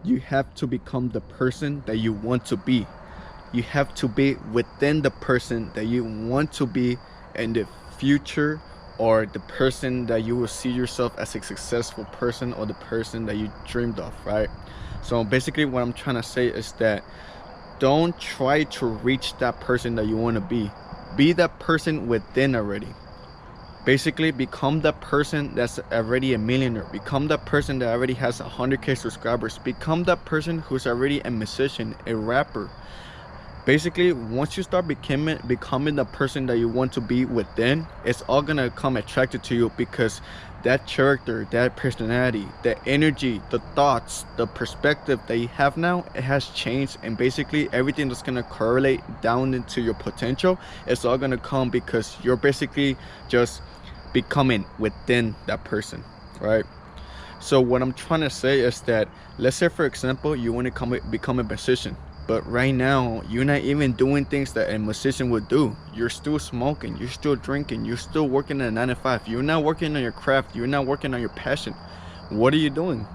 you have to become the person that you want to be. You have to be within the person that you want to be in the future, or the person that you will see yourself as a successful person, or the person that you dreamed of, right? So basically what I'm trying to say is that don't try to reach that person that you want to be that person within already. Basically become that person that's already a millionaire, become that person that already has 100K subscribers, become that person who's already a musician, a rapper. Basically once you start becoming the person that you want to be within, it's all gonna come attracted to you, because that character, that personality, the energy, the thoughts, the perspective that you have now, it has changed. And basically everything that's gonna correlate down into your potential, it's all gonna come because you're basically just becoming within that person, right? So what I'm trying to say is that, let's say for example you want to become a musician, but right now you're not even doing things that a musician would do. You're still smoking, you're still drinking, you're still working at 9 to 5. You're not working on your craft, you're not working on your passion. What are you doing?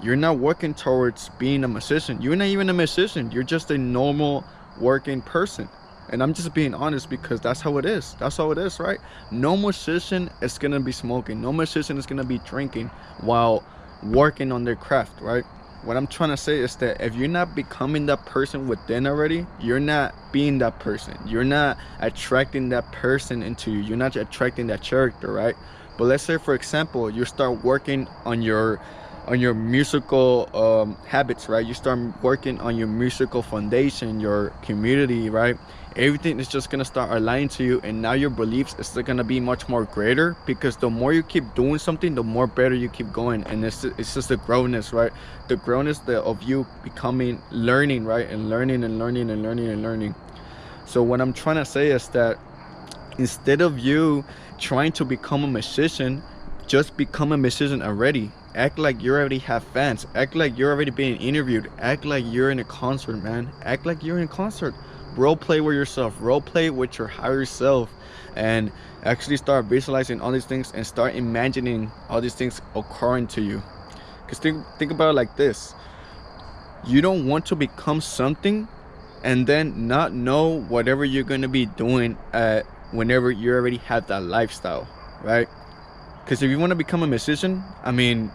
You're not working towards being a musician. You're not even a musician, you're just a normal working person. And I'm just being honest, because that's how it is. That's how it is, right? No musician is gonna be smoking, no musician is gonna be drinking while working on their craft, right? What I'm trying to say is that if you're not becoming that person within already, you're not being that person. You're not attracting that person into you. You're not attracting that character, right? But let's say for example you start working on your musical habits, right? You start working on your musical foundation, your community, right? Everything is just gonna start aligning to you, and now your beliefs is gonna be much more greater, because the more you keep doing something, the more better you keep going. And it's just the growness, right? The growness of you becoming, learning, right? And learning and learning and learning and learning. So what I'm trying to say is that instead of you trying to become a musician, just become a musician already. Act like you already have fans, act like you're already being interviewed, act like you're in a concert, man. Act like you're in a concert. Role play with yourself, role play with your higher self, and actually start visualizing all these things and start imagining all these things occurring to you. Because think about it like this: you don't want to become something and then not know whatever you're going to be doing whenever you already have that lifestyle, right? Because if you want to become a musician, I mean,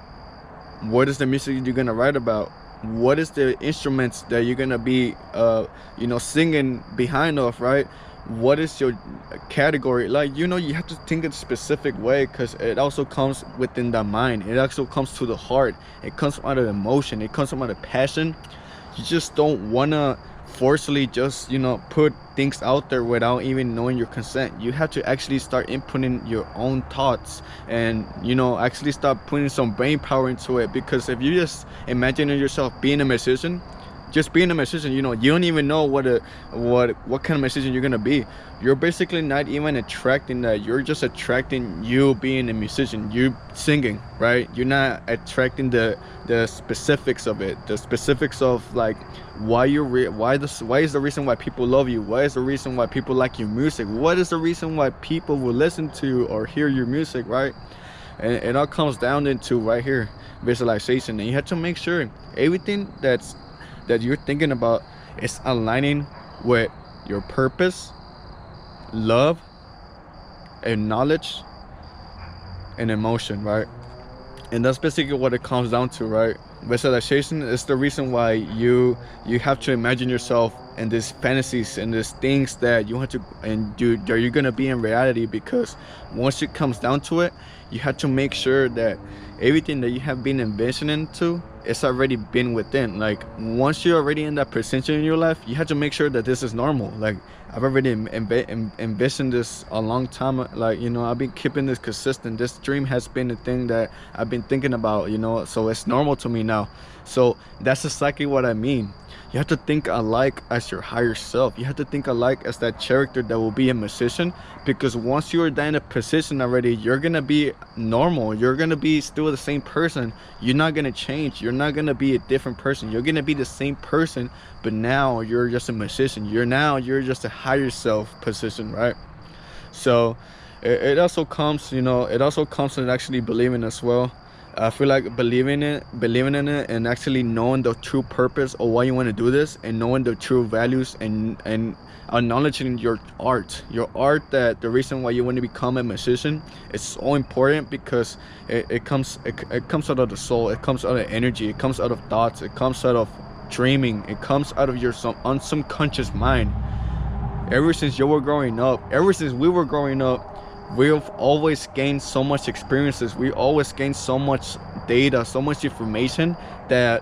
what is the music you're going to write about? What is the instruments that you're gonna be singing behind of, right? What is your category? Like, you have to think in a specific way, because it also comes within the mind, it also comes to the heart, it comes out of emotion, it comes out of passion. You just don't wanna forcefully just put things out there without even knowing your consent. You have to actually start inputting your own thoughts, and actually start putting some brain power into it. Because if you just imagine yourself being a musician, just being a musician, you don't even know what kind of musician you're gonna be. You're basically not even attracting that. You're just attracting you being a musician, you singing, right? You're not attracting the specifics of it, the specifics of like why is the reason why people love you, why is the reason why people like your music, what is the reason why people will listen to or hear your music, right? And it all comes down into right here, visualization. And you have to make sure everything that you're thinking about is aligning with your purpose, love, and knowledge, and emotion, right? And that's basically what it comes down to, right? Visualization is the reason why you have to imagine yourself and these fantasies and these things that you want to, and you're gonna be in reality. Because once it comes down to it, you have to make sure that everything that you have been envisioning to, it's already been within. Like, once you're already in that position in your life, you have to make sure that this is normal. Like, I've already envisioned this a long time. Like, I've been keeping this consistent. This dream has been a thing that I've been thinking about, so it's normal to me now. So that's exactly what I mean. You have to think alike as your higher self. You have to think alike as that character that will be a musician. Because once you're in a position already, you're gonna be normal. You're gonna be still the same person. You're not gonna change. You're not gonna be a different person. You're gonna be the same person, but now you're just a musician. You're just a higher self position, right? So it also comes, it also comes in actually believing as well. I feel like believing in it, and actually knowing the true purpose of why you want to do this, and knowing the true values, and acknowledging your art, that the reason why you want to become a musician is so important, because it comes out of the soul, it comes out of energy, it comes out of thoughts, it comes out of dreaming, it comes out of your unsubconscious mind. Ever since we were growing up, we've always gained so much experiences. We always gained so much data, so much information, that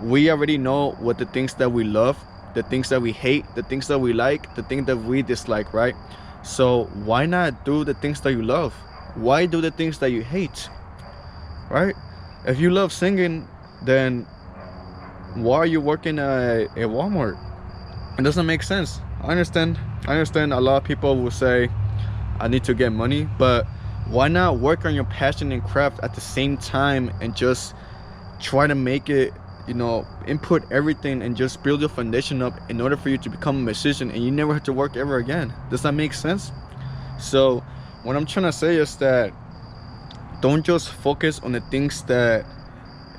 we already know what the things that we love, the things that we hate, the things that we like, the things that we dislike, right? So why not do the things that you love? Why do the things that you hate, right? If you love singing, then why are you working at Walmart? It doesn't make sense. I understand a lot of people will say I need to get money, but why not work on your passion and craft at the same time, and just try to make it, input everything, and just build your foundation up in order for you to become a musician, and you never have to work ever again? Does that make sense? So what I'm trying to say is that don't just focus on the things that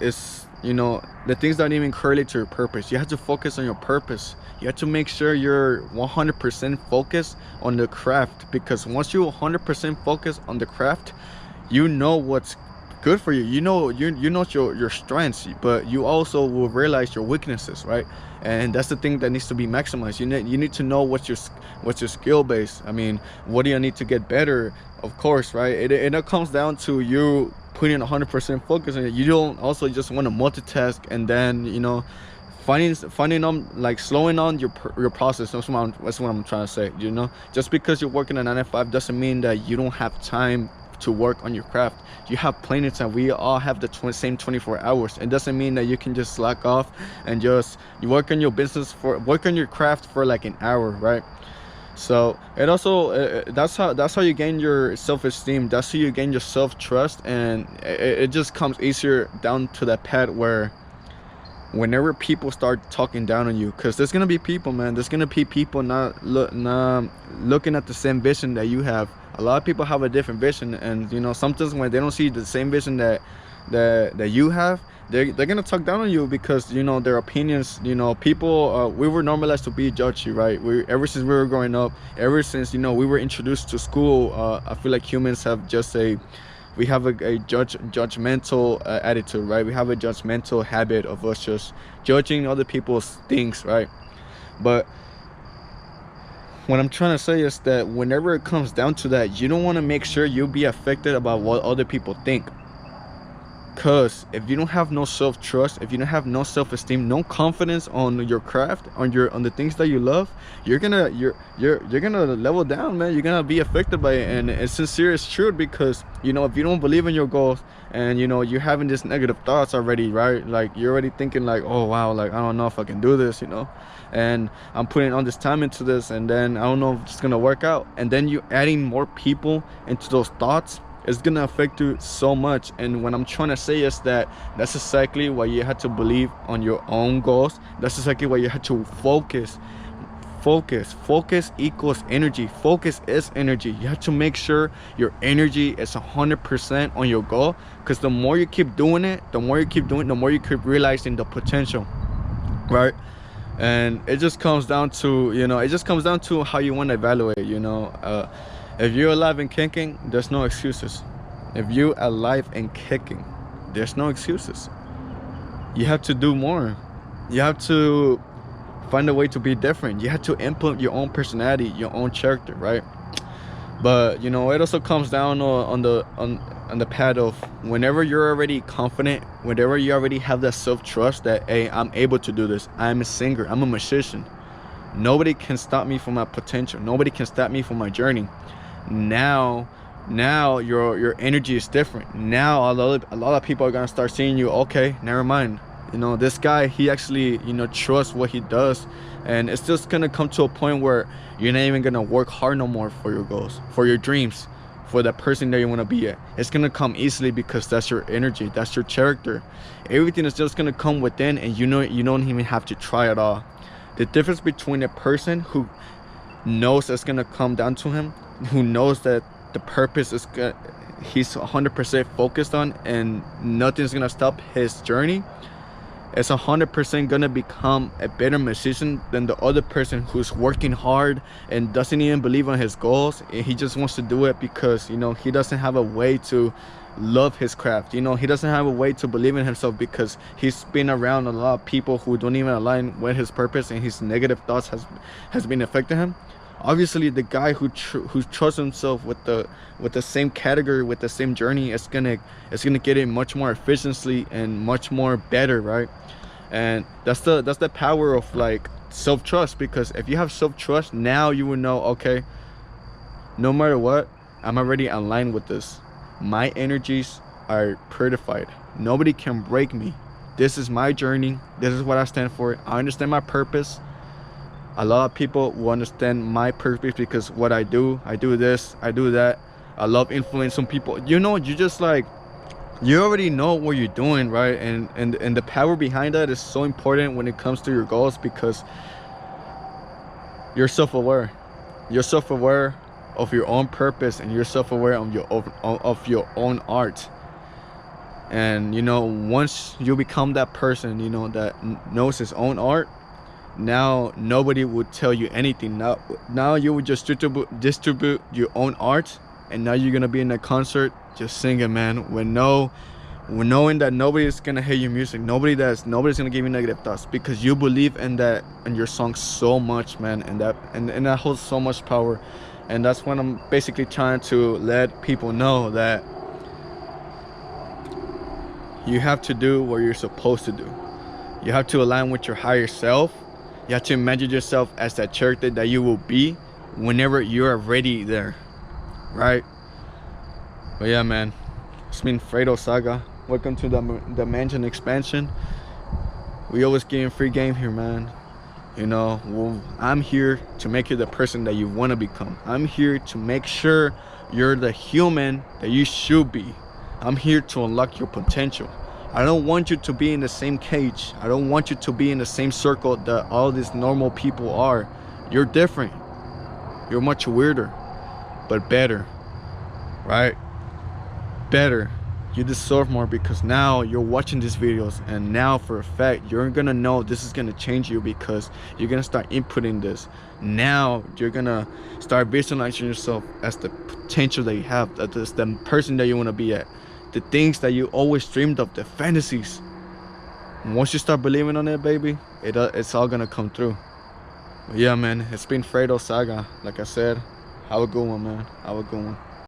is, the things that even correlate to your purpose. You have to focus on your purpose. You have to make sure you're 100% focused on the craft, because once you're 100% focused on the craft, you know what's good for you. You know your strengths, but you also will realize your weaknesses, right? And that's the thing that needs to be maximized. You need to know what's your skill base. I mean, what do you need to get better? Of course, right? It comes down to you putting 100% focus on it. You don't also just want to multitask, and then finding like slowing down your process. That's what I'm trying to say. Just because you're working a 9 to 5 doesn't mean that you don't have time to work on your craft. You have plenty of time. We all have the same 24 hours. It doesn't mean that you can just slack off and just work on your craft for like an hour, right? So it also that's how you gain your self-esteem. That's how you gain your self-trust, and it just comes easier down to that path where whenever people start talking down on you, because there's gonna be people, man, there's gonna be people not looking at the same vision that you have. A lot of people have a different vision, and sometimes when they don't see the same vision that you have, they're gonna talk down on you, because their opinions. People, we were normalized to be judgy, right? Ever since we were growing up, ever since we were introduced to school, I feel like humans have just we have a judgmental attitude, right? We have a judgmental habit of us just judging other people's things, right? But what I'm trying to say is that whenever it comes down to that, you don't want to make sure you'll be affected about what other people think. Because if you don't have no self-trust, if you don't have no self-esteem, no confidence on your craft, on the things that you love, you're gonna level down, man. You're gonna be affected by it. And it's a serious truth, because if you don't believe in your goals, and you're having this negative thoughts already, right? Like you're already thinking like, oh wow, like I don't know if I can do this, and I'm putting all this time into this, and then I don't know if it's gonna work out. And then you're adding more people into those thoughts. It's gonna affect you so much. And what I'm trying to say is that that's exactly why you have to believe on your own goals. That's exactly why you have to focus equals energy. Focus is energy. You have to make sure your energy is 100% on your goal, because the more you keep doing it, the more you keep realizing the potential, right? And it just comes down to how you want to evaluate. If you're alive and kicking, there's no excuses. If you're alive and kicking, there's no excuses. You have to do more. You have to find a way to be different. You have to implement your own personality, your own character, right? But it also comes down on the path of whenever you're already confident, whenever you already have that self-trust that, hey, I'm able to do this. I'm a singer. I'm a musician. Nobody can stop me from my potential. Nobody can stop me from my journey. Now your energy is different. Now a lot of people are gonna start seeing you. Okay, never mind. This guy, he actually trusts what he does, and it's just gonna come to a point where you're not even gonna work hard no more for your goals, for your dreams, for that person that you want to be at. It's gonna come easily, because that's your energy, that's your character. Everything is just gonna come within, and you don't even have to try at all. The difference between a person who knows it's gonna come down to him, who knows that the purpose is he's 100% focused on, and nothing's gonna stop his journey, is 100% gonna become a better musician than the other person who's working hard and doesn't even believe on his goals, and he just wants to do it because, you know, he doesn't have a way to love his craft. You know, he doesn't have a way to believe in himself because he's been around a lot of people who don't even align with his purpose, and his negative thoughts has been affecting him. Obviously, the guy who trusts himself with the same category, with the same journey, is gonna get it much more efficiently and much more better, right? And that's the power of like self-trust, because if you have self-trust, now you will know, okay, no matter what, I'm already aligned with this. My energies are purified. Nobody can break me. This is my journey. This is what I stand for. I understand my purpose. A lot of people will understand my purpose because what I do this, I do that. I love influencing people. You know, you just like, you already know what you're doing, right? And the power behind that is so important when it comes to your goals, because you're self-aware. You're self-aware of your own purpose, and you're self-aware of your own art. And you know, once you become that person, you know, that knows his own art, now nobody would tell you anything. Now you would just distribute your own art, and now you're gonna be in a concert just singing, man, with knowing that nobody's gonna hate your music, nobody's gonna give you negative thoughts, because you believe in that, in your song so much, man, and that holds so much power. And that's what I'm basically trying to let people know, that you have to do what you're supposed to do. You have to align with your higher self. You have to imagine yourself as that character that you will be whenever you're already there, right? But yeah, man, it's been Fredo Saga. Welcome to the Mansion Expansion. We always give free game here, man. You know, well, I'm here to make you the person that you want to become. I'm here to make sure you're the human that you should be. I'm here to unlock your potential. I don't want you to be in the same cage. I don't want you to be in the same circle that all these normal people are. You're different. You're much weirder, but better, right? Better. You deserve more, because now you're watching these videos, and now for a fact you're gonna know this is gonna change you, because you're gonna start inputting this. Now you're gonna start visualizing yourself as the potential that you have, that is the person that you want to be at, the things that you always dreamed of, the fantasies. And once you start believing on it, baby, it's all gonna come through. But yeah, man, it's been Fredo Saga. Like I said, have a good one, man. Have a good one.